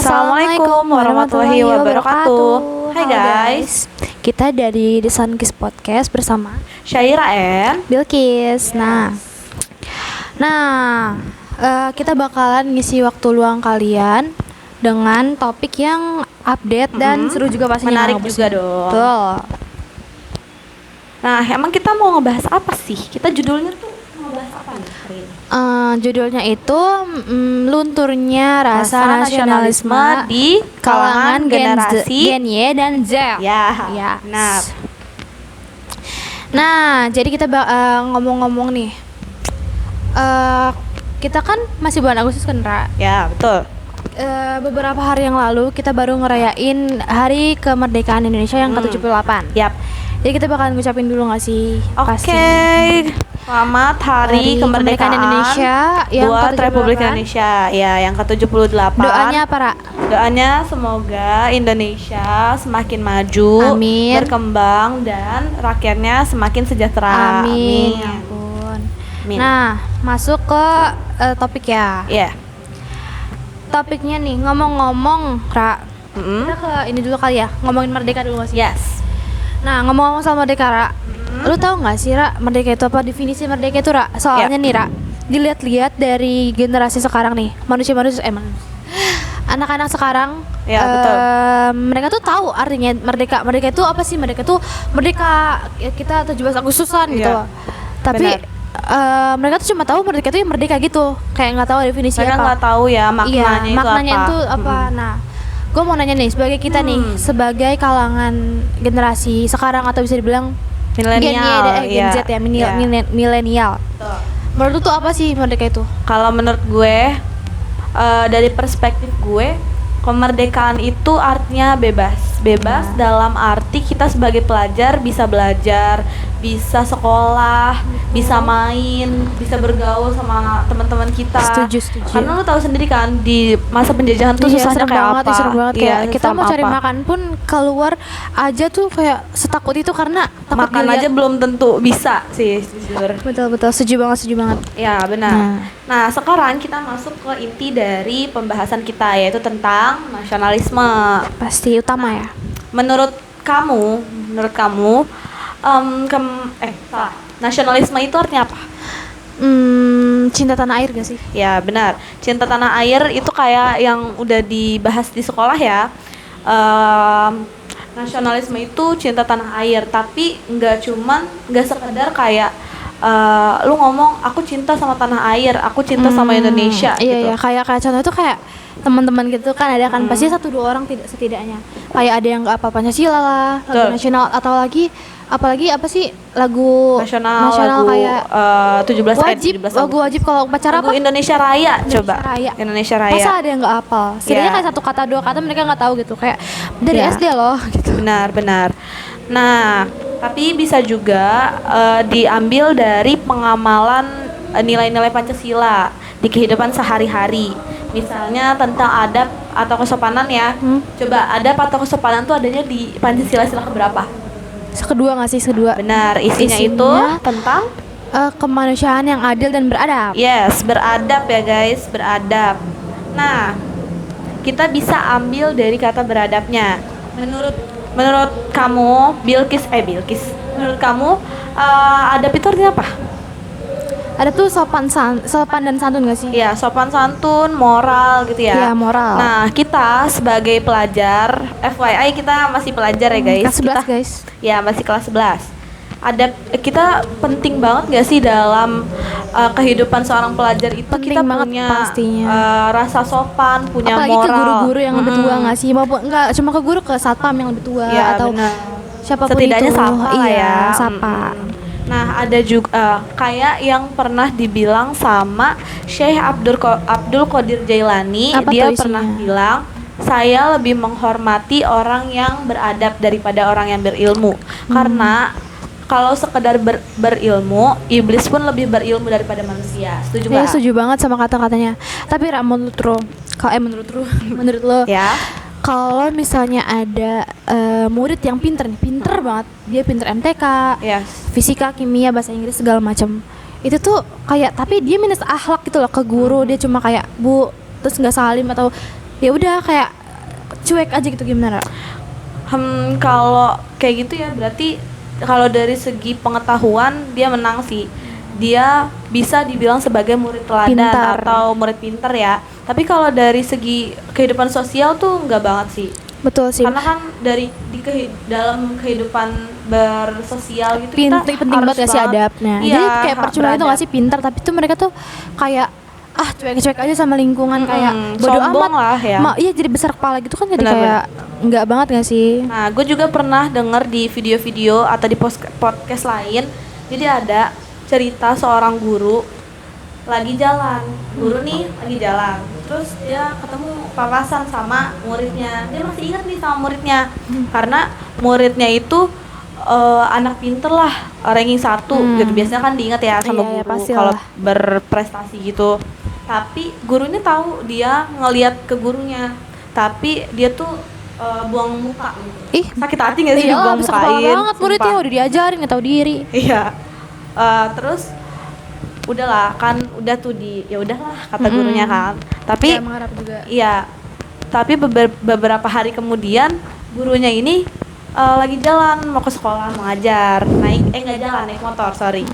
Assalamualaikum warahmatullahi wabarakatuh. Hai guys, kita dari The Sunkist Podcast bersama Syaira and Bilkis. Kita bakalan ngisi waktu luang kalian dengan topik yang update dan seru juga pastinya. menarik juga dong. Betul. Nah, emang kita mau ngebahas apa sih? Kita judulnya tuh ngebahas apa nih hari ini? Judulnya itu lunturnya rasa nasionalisme di kalangan generasi Gen Y dan Z. Ya. Nah, jadi kita ngomong-ngomong nih. Kita kan masih bulan Agustus kan, Ra? Ya, betul. Beberapa hari yang lalu kita baru ngerayain hari kemerdekaan Indonesia yang ke-78. Yap. Jadi kita bakalan ngucapin dulu nggak sih? Oke. Selamat Hari Kemerdekaan Indonesia yang buat ke-78. Republik Indonesia. Ya, yang ke-78. Doanya apa, Ra? Doanya semoga Indonesia semakin maju, Amin. berkembang dan rakyatnya semakin sejahtera. Amin. Ya ampun. Amin. Nah, masuk ke topik ya. Iya. Topiknya nih, ngomong-ngomong, Ra. Kita ke ini dulu kali ya, ngomongin merdeka dulu nggak sih? Yes. Nah, ngomong-ngomong soal merdeka, Ra. Lu tahu nggak sih, Ra, merdeka itu apa? Definisi merdeka itu, Ra. Soalnya nih, Ra, dilihat-lihat dari generasi sekarang nih, anak-anak sekarang, Ya, betul. mereka tuh tahu artinya merdeka. Merdeka itu apa sih? Merdeka itu merdeka ya, kita 17 Agustusan gitu. Iya, Tapi benar. mereka tuh cuma tahu merdeka itu ya merdeka gitu, kayak nggak tahu definisi Mereka apa. nggak tahu ya maknanya Iya, maknanya itu itu apa. Nah, gue mau nanya nih, sebagai kita nih, sebagai kalangan generasi sekarang atau bisa dibilang Milenial, Gen Z ya, milenial. Betul. Menurut lu tuh apa sih merdeka itu? Kalau menurut gue, dari perspektif gue, kemerdekaan itu artinya bebas. Bebas dalam arti kita sebagai pelajar bisa belajar, bisa sekolah, bisa main, bisa bergaul sama teman-teman kita. Setuju. Karena lu tahu sendiri kan di masa penjajahan tuh susahnya kayak apa. Serem banget. Iya, Kayak kita mau cari apa. makan pun keluar aja tuh kayak setakut itu karena takut Makan dilihat. aja belum tentu bisa sih, jujur. Betul, setuju banget. Ya, benar. Nah, sekarang kita masuk ke inti dari pembahasan kita, yaitu tentang nasionalisme. Pasti utama ya. Menurut kamu, salah. Nasionalisme itu artinya apa? Cinta tanah air gak sih? Ya, benar. Cinta tanah air itu kayak yang udah dibahas di sekolah ya. Nasionalisme itu cinta tanah air, tapi nggak sekedar kayak lu ngomong aku cinta sama tanah air, aku cinta sama Indonesia gitu. Iya, kayak contoh itu kayak teman-teman gitu kan ada kan pasti 1-2 orang setidaknya kayak ada yang nggak apa Pancasila lah, lagu nasional atau apalagi apa sih lagu nasional lagu kayak 17 lagu wajib kalau upacara lagu apa? Indonesia Raya. Coba Indonesia Raya. Masa ada yang nggak hafal? Setidaknya kayak 1 kata 2 kata mereka nggak tahu gitu, kayak dari SD loh gitu. Benar. Nah, tapi bisa juga diambil dari pengamalan nilai-nilai Pancasila di kehidupan sehari-hari. Misalnya tentang adab atau kesopanan ya. Coba adab atau kesopanan tuh adanya di Pancasila sila keberapa? Kedua nggak sih? Kedua. Benar, isinya itu tentang kemanusiaan yang adil dan beradab. Yes, beradab ya guys, beradab. Nah, kita bisa ambil dari kata beradabnya. Menurut kamu, Bilkis. Menurut kamu, adab itu artinya apa? Ada tuh sopan dan santun gak sih? Ya, sopan santun, moral gitu ya. Iya, moral. Nah, kita sebagai pelajar, FYI kita masih pelajar ya guys. Kelas 11 guys. Ya, masih kelas 11. Kita penting banget gak sih dalam kehidupan seorang pelajar itu? Penting kita banget punya pastinya. Rasa sopan, punya apalagi moral. Ke guru-guru yang lebih tua nggak sih? Maupun nggak cuma ke guru, ke satpam yang lebih tua Ya, atau bener. siapapun setidaknya itu. sapa lah ya. Sapa. Nah, ada juga kayak yang pernah dibilang sama Syekh Abdul Qadir Jailani. Apa dia tuh isinya? pernah bilang, saya lebih menghormati orang yang beradab daripada orang yang berilmu. Karena kalau sekedar berilmu, iblis pun lebih berilmu daripada manusia. Setuju nggak? Setuju banget sama kata-katanya. Tapi Ra, menurut lo Ya. kalau misalnya ada murid yang pinter banget, dia pinter MTK, Yes. fisika, kimia, bahasa Inggris segala macam, itu tuh kayak tapi dia minus akhlak gitu loh ke guru. Dia cuma kayak bu, terus nggak salim atau ya udah kayak cuek aja gitu, gimana? Kalau kayak gitu ya berarti kalau dari segi pengetahuan dia menang sih. Dia bisa dibilang sebagai murid teladan Pintar. atau murid pintar ya. Tapi kalau dari segi kehidupan sosial tuh enggak banget sih. Betul sih. Karena kan dalam kehidupan bersosial gitu Penting banget gak sih adabnya. Iya, Jadi kayak percuma itu beradab. gak sih pintar, tapi tuh mereka tuh kayak cuek-cuek aja sama lingkungan, kayak bodo sombong amat lah ya. iya, jadi besar kepala gitu kan, jadi Benar, kayak nggak banget gak sih? Nah, gue juga pernah denger di video-video atau di podcast lain. Jadi ada cerita seorang guru lagi jalan. Guru nih lagi jalan. Terus dia ketemu papasan sama muridnya. Dia masih ingat nih sama muridnya. Karena muridnya itu anak pinter lah, ranking 1 gitu. Biasanya kan diingat ya sama Iya, guru pastilah. kalau berprestasi gitu. Tapi gurunya tahu dia ngelihat ke gurunya. Tapi dia tuh buang muka gitu. Ih, Sakit hati gak sih iya lah, dibuang besar kepala mukain? banget muridnya, Sumpah. udah diajarin nggak tahu diri. Iya. Terus udahlah kan udah tuh ya udahlah kata gurunya kan. Tapi Kayak mengharap juga. iya. Tapi beberapa hari kemudian gurunya ini lagi jalan mau ke sekolah mengajar. Nggak jalan, naik motor, sorry.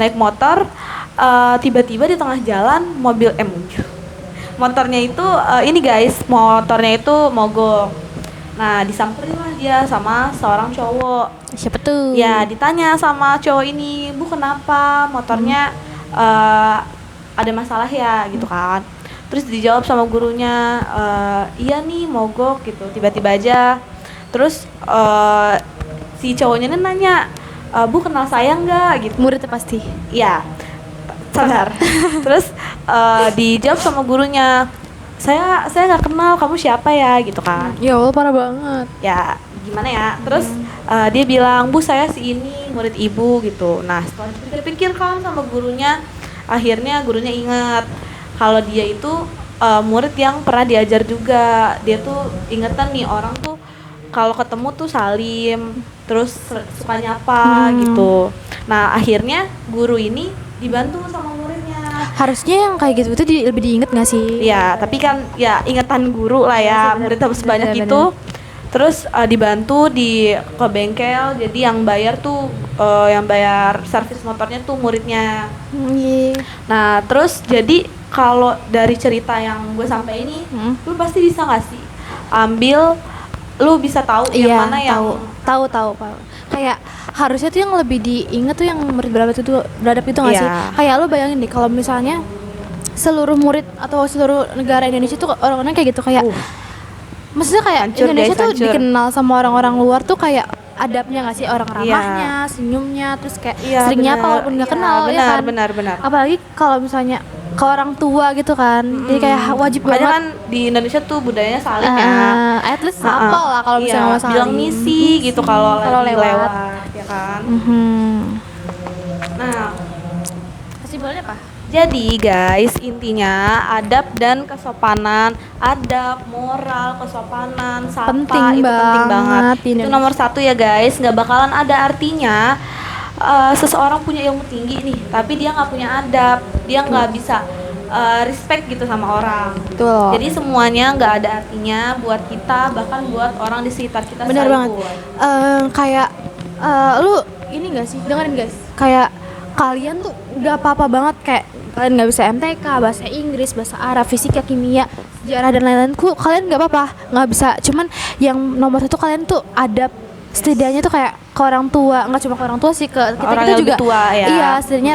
Naik motor tiba-tiba di tengah jalan mobil. Motornya itu ini guys, motornya itu mogok. Nah, disamperin lah dia sama seorang cowok. Siapa tuh? Ya, ditanya sama cowok ini, "Bu, kenapa motornya ada masalah ya?" gitu kan. Terus dijawab sama gurunya, "Iya nih, mogok," gitu. Tiba-tiba aja. Terus si cowoknya ini nanya, "Bu, kenal saya nggak?" gitu. Muridnya pasti. Iya. Sabar. Terus dijawab sama gurunya, saya nggak kenal, kamu siapa ya?" gitu kan. Ya Allah, parah banget. Ya gimana ya, terus dia bilang, "Bu, saya si ini murid ibu," gitu. Nah, setelah dipikir kan sama gurunya, akhirnya gurunya ingat kalau dia itu murid yang pernah diajar juga. Dia tuh ingetan nih, orang tuh kalau ketemu tuh salim, terus suka nyapa gitu. Nah, akhirnya guru ini dibantu sama muridnya. Harusnya yang kayak gitu itu lebih diinget gak sih? Ya, tapi kan ya ingatan guru lah ya, murid harus sebanyak bener, itu. Terus dibantu ke bengkel, jadi yang bayar tuh yang bayar servis motornya tuh muridnya. Iya. Nah, terus jadi kalau dari cerita yang gue sampai ini, lu pasti bisa nggak sih lu bisa tahu yang mana yang tahu kayak harusnya tuh yang lebih diingat tuh yang murid beradab itu nggak sih? Iya. Kayak lo bayangin deh kalau misalnya seluruh murid atau seluruh negara Indonesia tuh orang-orang kayak gitu, kayak maksudnya kayak Hancur, Indonesia guys, tuh hancur. dikenal sama orang-orang luar tuh kayak adabnya nggak sih, orang ramahnya, senyumnya, terus kayak sering nyapa walaupun nggak kenal, ya kan? Benar. Apalagi kalau misalnya ke orang tua gitu kan, jadi kayak wajib Makanya banget. kan di Indonesia tuh budayanya saling ya. At least sapa lah kalau misalnya nggak saling. Bilang misi gitu kalau Kalau lagi lewat. lewat, ya kan. Nah, Kesimpulannya apa? jadi guys, intinya adab dan kesopanan, adab, moral, kesopanan, sapa Penting itu penting banget. banget di Itu Indonesia. nomor 1 ya guys, nggak bakalan ada artinya seseorang punya ilmu tinggi nih, tapi dia nggak punya adab, dia nggak bisa respect gitu sama orang. Betul. Jadi semuanya nggak ada artinya buat kita, bahkan buat orang di sekitar kita. Benar banget. Kayak lu ini gak sih, dengerin guys, kayak kalian tuh udah apa-apa banget, kayak kalian nggak bisa MTK, bahasa Inggris, bahasa Arab, fisika, kimia, sejarah dan lain-lain, kalian nggak apa-apa, nggak bisa. Cuman yang nomor 1 kalian tuh adab, setidaknya tuh kayak ke orang tua, nggak cuma ke orang tua sih, ke kita Orang kita yang juga lebih tua ya. iya, setidaknya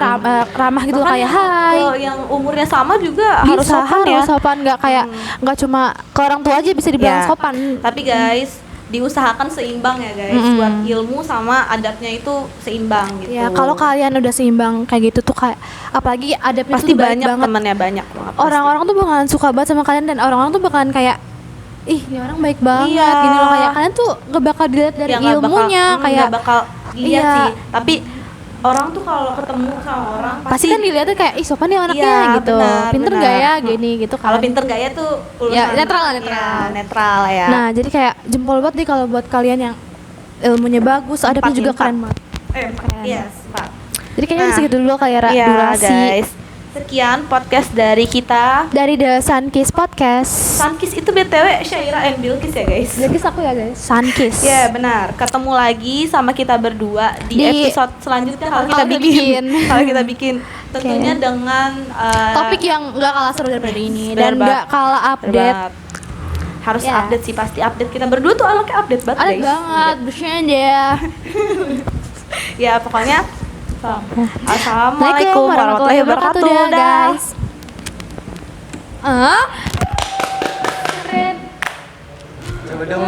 ramah gitu, Bahkan kayak hai. yang umurnya sama juga Bisa, harus sopan ya. sopan, nggak kayak nggak cuma ke orang tua aja bisa dibilang Ya. sopan. Tapi guys, diusahakan seimbang ya guys, buat ilmu sama adabnya itu seimbang gitu. Ya, kalau kalian udah seimbang kayak gitu tuh, kayak apalagi adabnya pasti tuh baik banyak banget. temennya, banyak banget pasti. Orang-orang tuh bakalan suka banget sama kalian, dan orang-orang tuh bakalan kayak, ih, ini orang baik banget, Iya. gini loh, kayak kalian tuh gak bakal dilihat dari Ya, nggak ilmunya, kayak nggak bakal dilihat iya. sih, tapi orang tuh kalau ketemu sama orang pasti kan dilihatnya kayak, ih, sopan nih anaknya, Iya, gitu, benar, pinter benar. gak ya, gini gitu kan. kalau pinter gaya tuh urusan Ya, netral lah, ya, netral ya. Nah, jadi kayak jempol banget nih kalau buat kalian yang ilmunya bagus, adabnya juga Empat. keren banget. Yes, Pak. Jadi kayaknya Nah, segitu dulu kayak Iya durasi. guys, Sekian podcast dari kita. Dari The Sunkiss Podcast. Sunkis itu BTW Syaira and Bilkis ya guys. Bilkis aku ya guys. Sunkiss. Ya benar. Ketemu lagi sama kita berdua di episode selanjutnya kalau kita bikin. Kalau kita bikin tentunya dengan topik yang nggak kalah seru daripada ini benar dan nggak kalah update. Harus Ya. update sih, pasti update. Kita berdua tuh anaknya update banget Ada guys. banget, bercanda. Ya pokoknya Assalamualaikum warahmatullahi wabarakatuh guys. Coba dong.